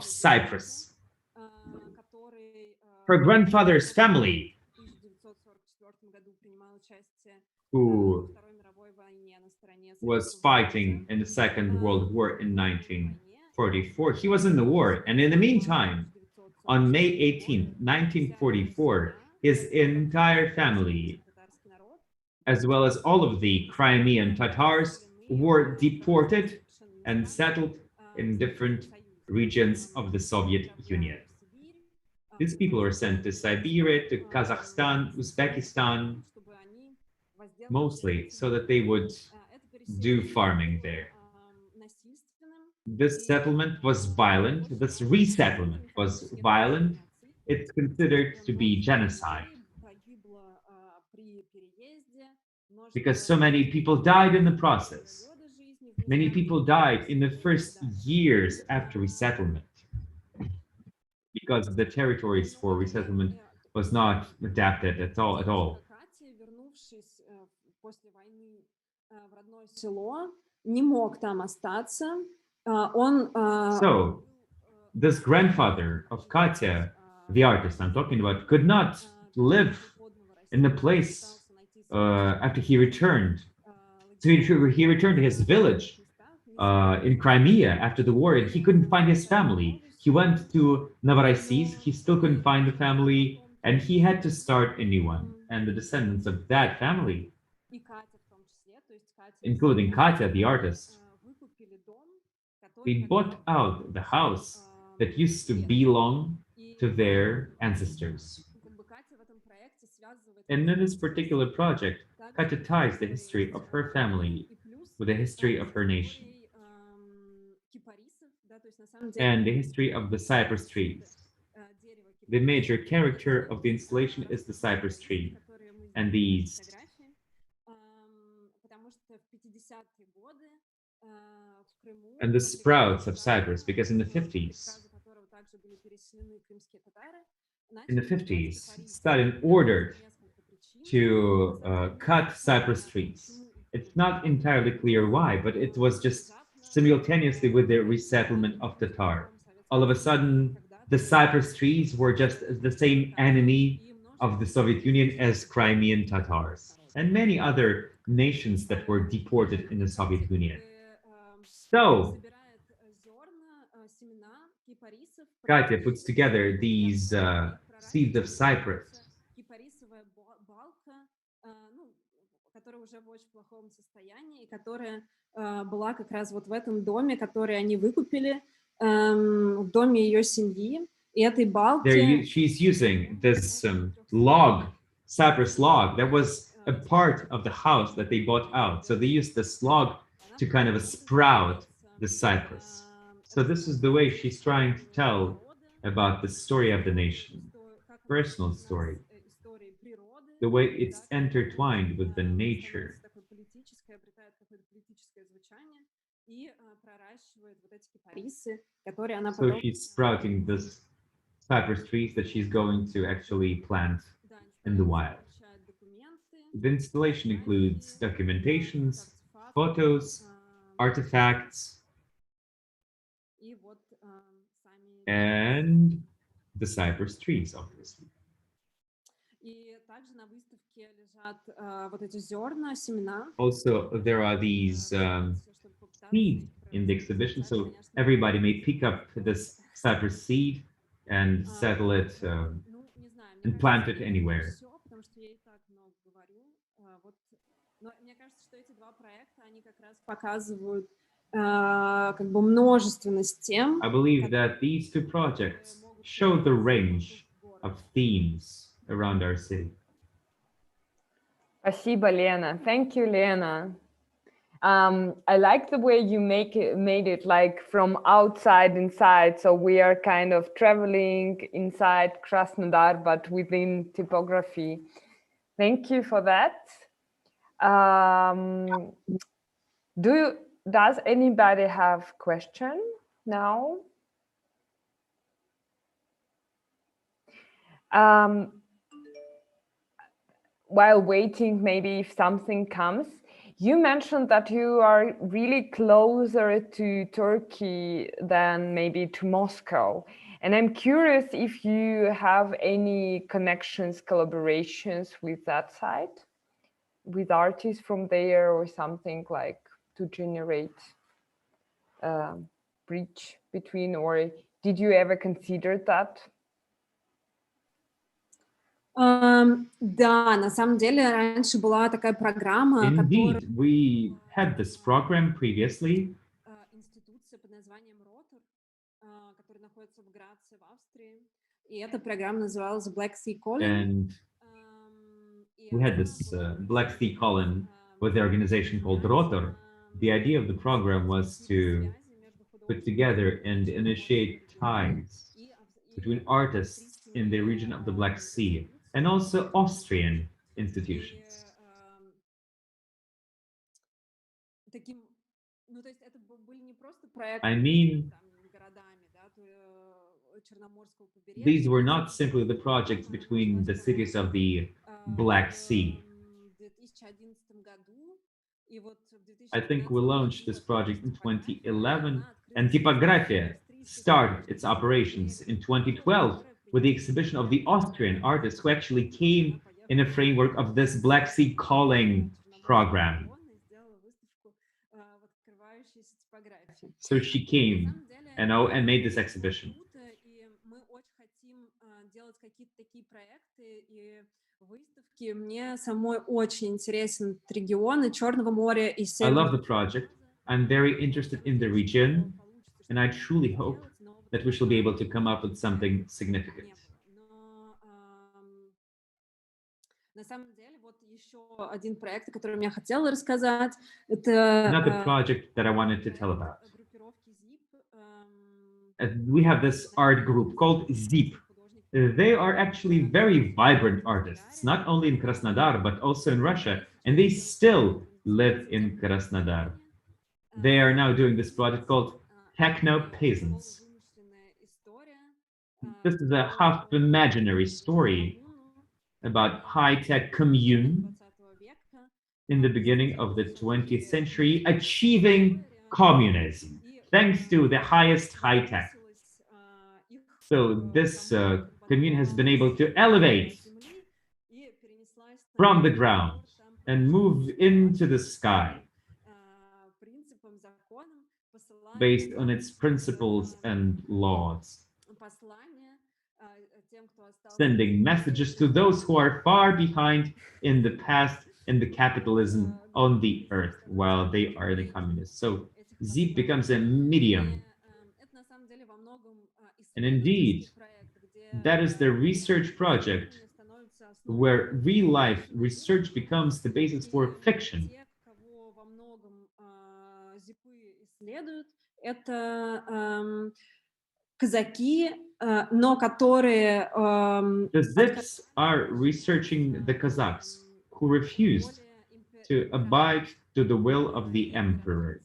Cyprus. Her grandfather's family, who was fighting in the Second World War in 1944. He was in the war, and in the meantime, on May 18th, 1944, his entire family, as well as all of the Crimean Tatars, were deported and settled in different regions of the Soviet Union. These people were sent to Siberia, to Kazakhstan, Uzbekistan, mostly so that they would do farming there. This settlement was violent. This resettlement was violent. It's considered to be genocide because so many people died in the process. Many people died in the first years after resettlement because the territories for resettlement was not adapted at all. So, this grandfather of Katya, the artist I'm talking about, could not live in the place after he returned. So he returned to his village in Crimea after the war, and he couldn't find his family. He went to Novorossiysk, he still couldn't find the family, and he had to start a new one. And the descendants of that family, including Katya, the artist, they bought out the house that used to belong to their ancestors. And in this particular project, Katya ties the history of her family with the history of her nation and the history of the cypress trees. The major character of the installation is the cypress tree and these and the sprouts of cypress, because in the 50s, Stalin ordered to cut cypress trees. It's not entirely clear why, but it was just simultaneously with the resettlement of Tatar. All of a sudden, the cypress trees were just the same enemy of the Soviet Union as Crimean Tatars and many other nations that were deported in the Soviet Union. So, Katya puts together these seeds of cypress. Которая уже в очень плохом состоянии, которая была как раз вот в этом доме, который они выкупили, в доме ее семьи. И этой балки... She's using this log, cypress log, that was a part of the house that they bought out. So they used this log to kind of sprout the cypress. So this is the way she's trying to tell about the story of the nation, personal story, the way it's intertwined with the nature. So she's sprouting this cypress trees that she's going to actually plant in the wild. The installation includes documentations, photos, artifacts, and the cypress trees, obviously. И также на выставке лежат вот эти зерна, семена. Also, there are these seeds in the exhibition, so everybody may pick up this cypress seed and settle it and plant it anywhere. Потому что я и так много говорю. Но мне кажется, что эти два проекта, они как раз показывают как бы множественность тем. I believe that these two projects show the range of themes around our city. Спасибо, Lena. Thank you, Lena. I like the way you made it like from outside inside. So we are kind of traveling inside Krasnodar, but within typography. Thank you for that. Does anybody have question now? While waiting, maybe if something comes, you mentioned that you are really closer to Turkey than maybe to Moscow. And I'm curious if you have any connections, collaborations with that side, with artists from there or something like to generate a bridge between, or did you ever consider that? Да, на самом деле раньше была такая программа, Indeed, we had this program previously. Институция под названием Ротор, которая находится в Граце, в Австрии. И эта программа называлась Black Sea Calling. And we had this Black Sea Calling with the organization called Rotor. The idea of the program was to put together and initiate ties between artists in the region of the Black Sea and also Austrian institutions. I mean, these were not simply the projects between the cities of the Black Sea. I think we launched this project in 2011, and Typography started its operations in 2012 with the exhibition of the Austrian artists who actually came in a framework of this Black Sea Calling program. So she came and made this exhibition. Мне самой очень интересен регион Черного моря и I love the project. I'm very interested in the region, and I truly hope that we shall be able to come up with something significant. На самом деле, вот еще один проект, который я хотела рассказать, это another project that I wanted to tell about. We have this art group called ZIP. They are actually very vibrant artists, not only in Krasnodar, but also in Russia, and they still live in Krasnodar. They are now doing this project called Techno Peasants. This is a half imaginary story about high-tech commune in the beginning of the 20th century, achieving communism, thanks to the highest high-tech. So this commune has been able to elevate from the ground and move into the sky based on its principles and laws, sending messages to those who are far behind in the past in the capitalism on the earth while they are the communists. So ZIP becomes a medium. And indeed, that is the research project where real-life research becomes the basis for fiction. Это казаки, но которые... The Zips are researching the Kazakhs who refused to abide to the will of the emperor.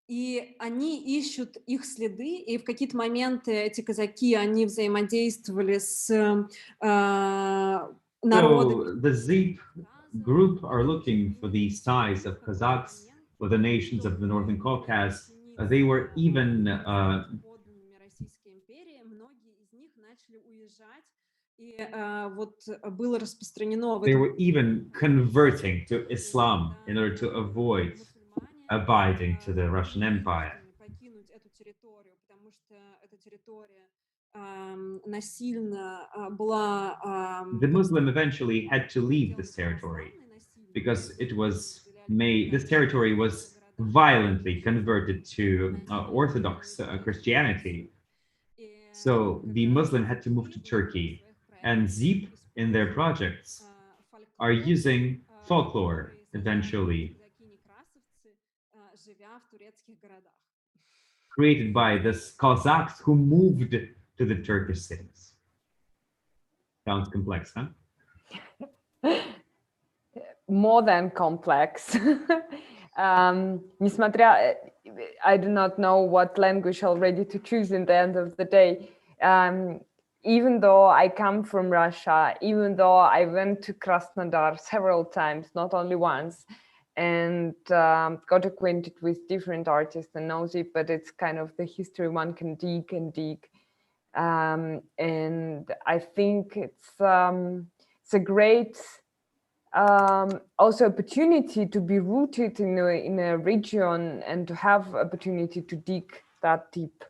И они ищут их следы, и в какие-то моменты эти казаки, они взаимодействовали с народами. So the Zip group are looking for these ties of Kazakhs or the nations of the Northern Caucasus, they were even they were even converting to Islam in order to avoid abiding to the Russian Empire. The Muslim eventually had to leave this territory because this territory was violently converted to Orthodox Christianity. So the Muslim had to move to Turkey, and Zeep in their projects are using folklore eventually, created by the Cossacks who moved to the Turkish cities. Sounds complex, huh? More than complex. Несмотря, I do not know what language already to choose in the end of the day. Even though I come from Russia, even though I went to Krasnodar several times, not only once, and got acquainted with different artists and knows it, but it's kind of the history one can dig and dig. And I think it's a great also opportunity to be rooted in a region and to have opportunity to dig that deep,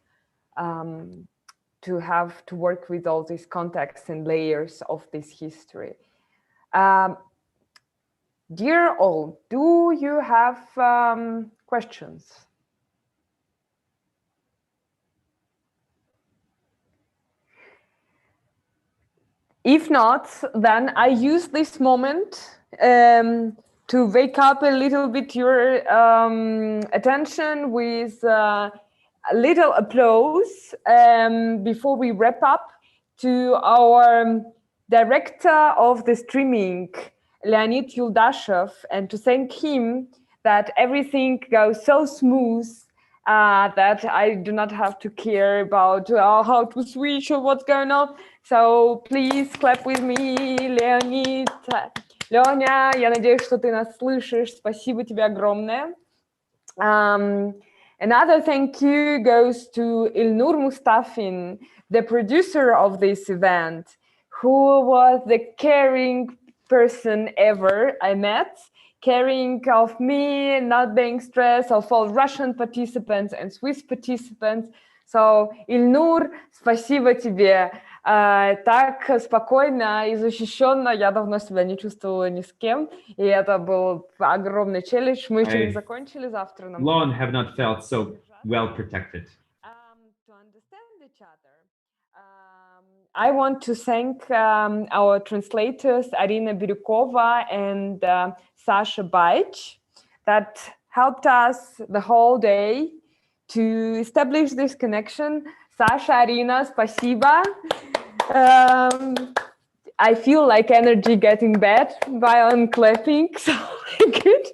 to have to work with all these contexts and layers of this history. Dear all, do you have questions? If not, then I use this moment to wake up a little bit your attention with a little applause before we wrap up to our director of the streaming, Leonid Yuldashev, and to thank him that everything goes so smooth that I do not have to care about how to switch or what's going on. So please clap with me, Leonid. Леня, я надеюсь, что ты нас слышишь. Спасибо тебе огромное. Another thank you goes to Ilnur Mustafin, the producer of this event, who was the caring person ever I met, caring of me, not being stressed, of all Russian participants and Swiss participants. So, Ilnur, спасибо тебе. Так спокойно и защищенно я давно себя не чувствовала ни с кем, и это был огромный челлендж. Мы еще не закончили, завтра нам... Long have not felt so well protected. To understand each other. I want to thank our translators, Arina Birukova and Sasha Baich, that helped us the whole day to establish this connection. Sasha, Arina, спасибо. I feel like energy getting bad by clapping, so good.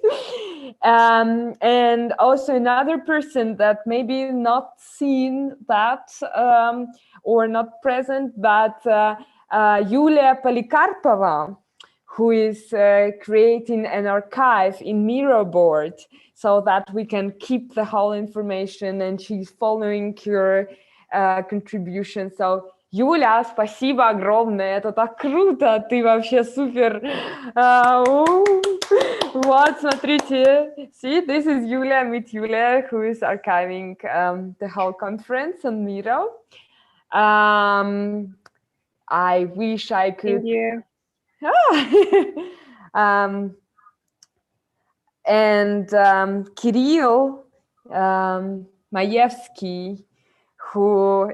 And also another person that maybe not seen that or not present, but Yulia Polikarpova, who is creating an archive in Miro board so that we can keep the whole information, and she's following your contribution. So, Юля, спасибо огромное, это так круто, ты вообще супер. Вот, смотрите, see, this is Yulia, meet Yulia, who is archiving the whole conference on Miro. I wish I could... Thank you. And Kirill Maevsky, who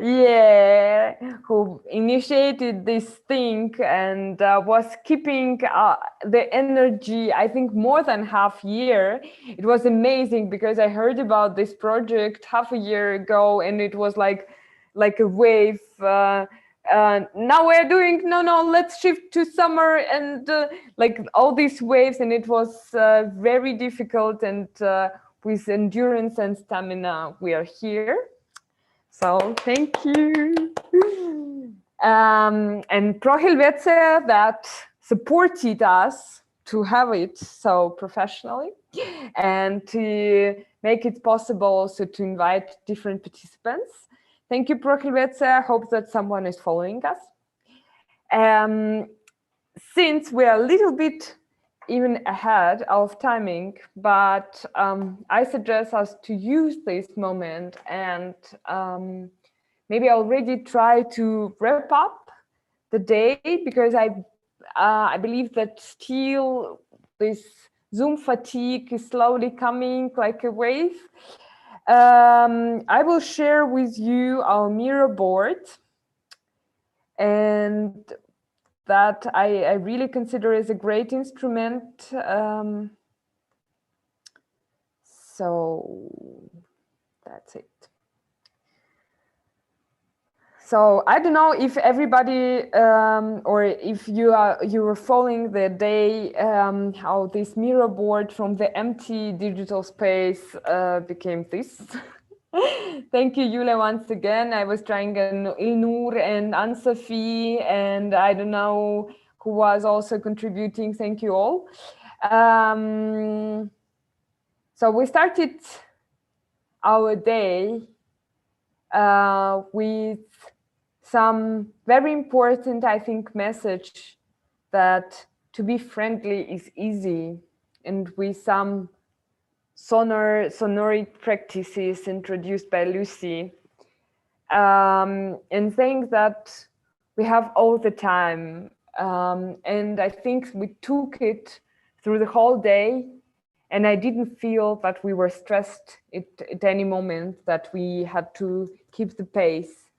initiated this thing and was keeping the energy, I think, more than half year. It was amazing because I heard about this project half a year ago, and it was like a wave. Now we're doing, no, let's shift to summer, and like all these waves, and it was very difficult, and with endurance and stamina, we are here. So thank you. And Pro Helvetia that supported us to have it so professionally. and to make it possible also to invite different participants. Thank you, Prohilvece. I hope that someone is following us. Since we are a little bit even ahead of timing, but I suggest us to use this moment and maybe already try to wrap up the day, because I believe that still this Zoom fatigue is slowly coming like a wave. I will share with you our Miro board, and that I really consider as a great instrument. So that's it. So I don't know if everybody or if you were following the day how this Miro board from the empty digital space became this. Thank you, Yule, once again. I was trying Ilnur and Anne-Sophie, and I don't know who was also contributing. Thank you all. So we started our day with some very important, I think, message that to be friendly is easy, and with some sonoric practices introduced by Lucy, and saying that we have all the time. And I think we took it through the whole day, and I didn't feel that we were stressed at any moment, that we had to keep the pace.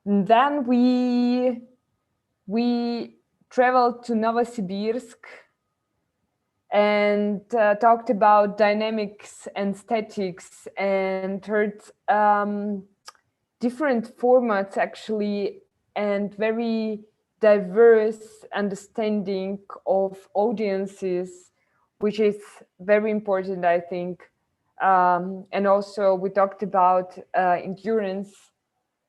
And then we traveled to Novosibirsk and talked about dynamics and statics, and heard different formats actually, and very diverse understanding of audiences, which is very important, I think. And also we talked about endurance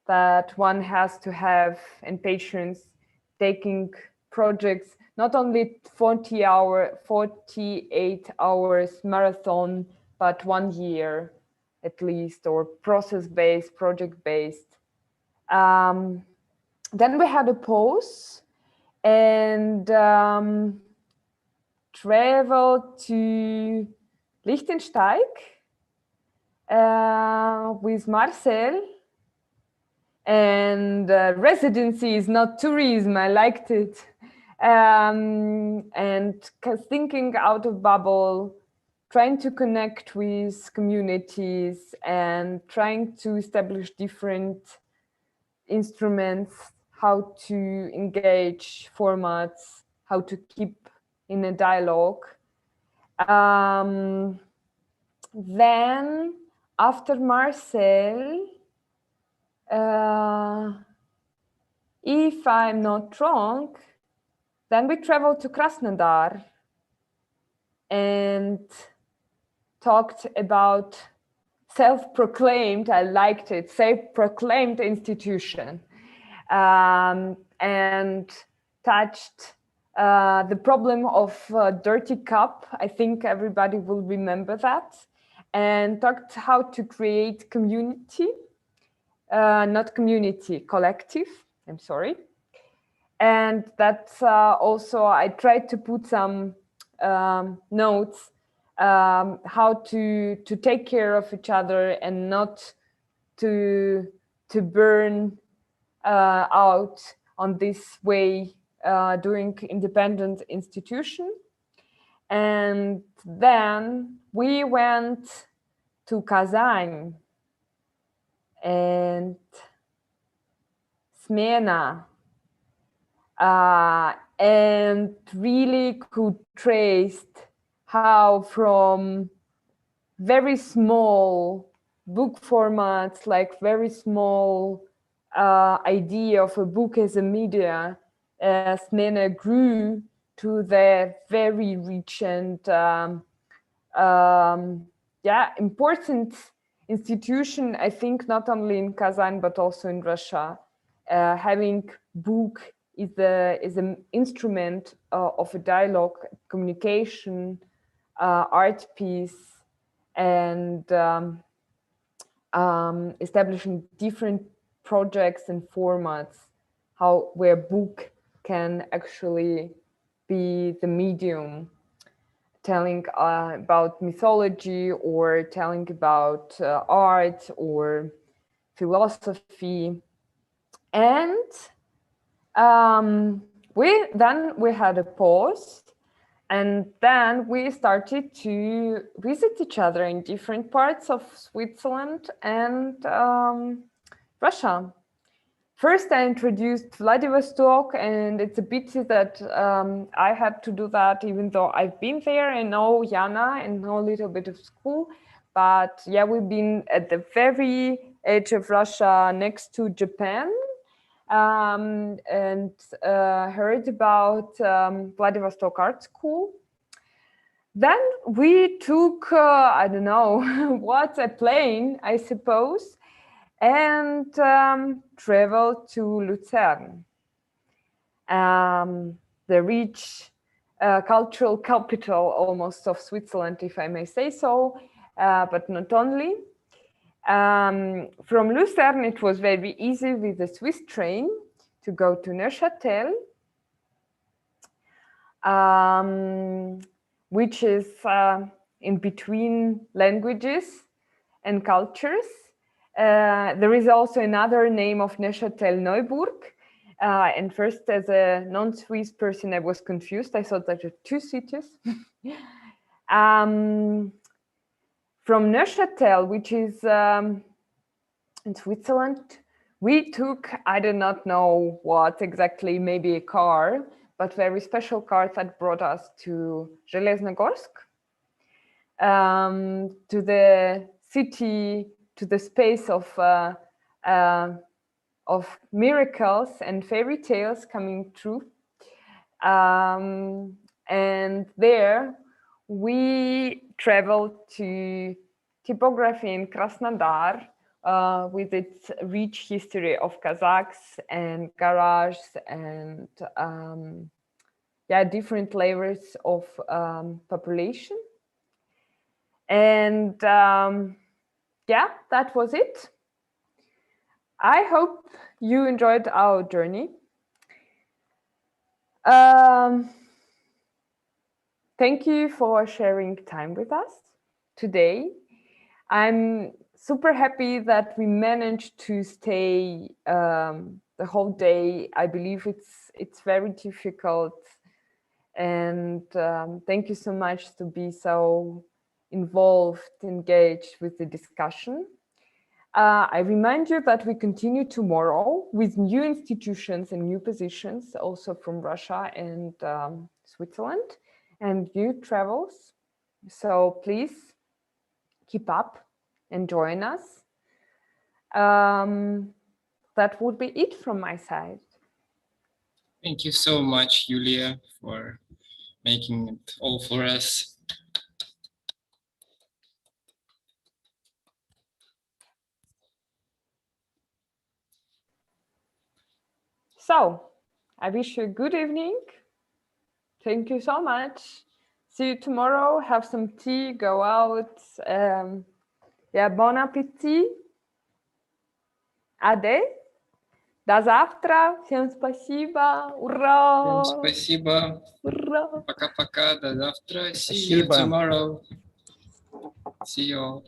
that one has to have, and patience, taking projects, not only 48 hours marathon, but 1 year at least, or process-based, project-based. Then we had a pause and traveled to Liechtenstein with Marcel. And residency is not tourism. I liked it. And thinking out of bubble, trying to connect with communities and trying to establish different instruments, how to engage formats, how to keep in a dialogue. Then after Marcel, if I'm not wrong, then we traveled to Krasnodar and talked about self-proclaimed, I liked it, self-proclaimed institution, and touched the problem of dirty cup. I think everybody will remember that, and talked how to create community, not community, collective, I'm sorry. And that's also, I tried to put some notes how to take care of each other and not to burn out on this way during independent institution. And then we went to Kazan and Smyrna, and really could trace how from very small book formats, like very small idea of a book as a media, Smyrna grew to the very rich and important institution, I think, not only in Kazan, but also in Russia. Having book is an instrument of a dialogue, communication, art piece and establishing different projects and formats, where book can actually be the medium, telling about mythology or telling about art or philosophy. And we had a pause, and then we started to visit each other in different parts of Switzerland and Russia. First, I introduced Vladivostok, and it's a pity that I had to do that, even though I've been there and know Jana and know a little bit of school. But yeah, we've been at the very edge of Russia, next to Japan, and heard about Vladivostok Art School. Then we took, I don't know, what, a plane, I suppose, and traveled to Lucerne, the rich cultural capital almost of Switzerland, if I may say so, but not only. From Lucerne, it was very easy with the Swiss train to go to Neuchâtel, which is in between languages and cultures. There is also another name of Neuchâtel, Neuburg. And first, as a non-Swiss person, I was confused. I thought there were two cities. From Neuchâtel, which is in Switzerland, we took, I do not know what exactly, maybe a car, but very special car that brought us to Zheleznogorsk, to the city, to the space of miracles and fairy tales coming true. And there we traveled to Typography in Krasnodar, with its rich history of Kazakhs and garages and different layers of population. And that was it. I hope you enjoyed our journey. Thank you for sharing time with us today. I'm super happy that we managed to stay the whole day. I believe it's very difficult, and thank you so much to be so involved, engaged with the discussion. I remind you that we continue tomorrow with new institutions and new positions, also from Russia and Switzerland, and new travels. So please keep up and join us. That would be it from my side. Thank you so much, Julia, for making it all for us. So, I wish you a good evening. Thank you so much. See you tomorrow. Have some tea, go out. Bon appetit. Ade. До завтра. Всем спасибо. Ура! Всем спасибо. Ура! Пока-пока. До завтра. See you tomorrow. See you all.